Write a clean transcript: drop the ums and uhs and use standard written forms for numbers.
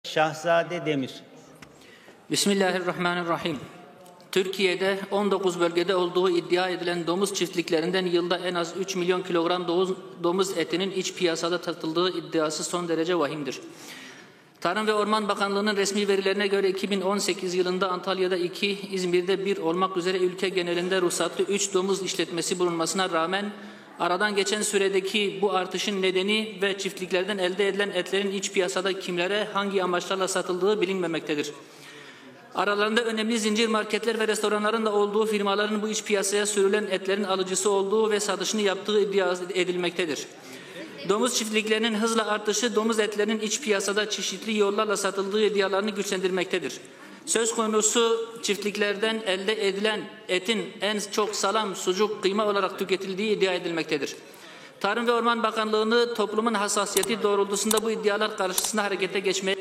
Şahzade Demir. Bismillahirrahmanirrahim. Türkiye'de 19 bölgede olduğu iddia edilen domuz çiftliklerinden yılda en az 3 milyon kilogram domuz etinin iç piyasada satıldığı iddiası son derece vahimdir. Tarım ve Orman Bakanlığı'nın resmi verilerine göre 2018 yılında Antalya'da 2, İzmir'de 1 olmak üzere ülke genelinde ruhsatlı 3 domuz işletmesi bulunmasına rağmen aradan geçen süredeki bu artışın nedeni ve çiftliklerden elde edilen etlerin iç piyasada kimlere, hangi amaçlarla satıldığı bilinmemektedir. Aralarında önemli zincir marketler ve restoranların da olduğu firmaların bu iç piyasaya sürülen etlerin alıcısı olduğu ve satışını yaptığı iddia edilmektedir. Domuz çiftliklerinin hızla artışı domuz etlerinin iç piyasada çeşitli yollarla satıldığı iddialarını güçlendirmektedir. Söz konusu çiftliklerden elde edilen etin en çok salam, sucuk, kıyma olarak tüketildiği iddia edilmektedir. Tarım ve Orman Bakanlığı'nı toplumun hassasiyeti doğrultusunda bu iddialar karşısında harekete geçmeye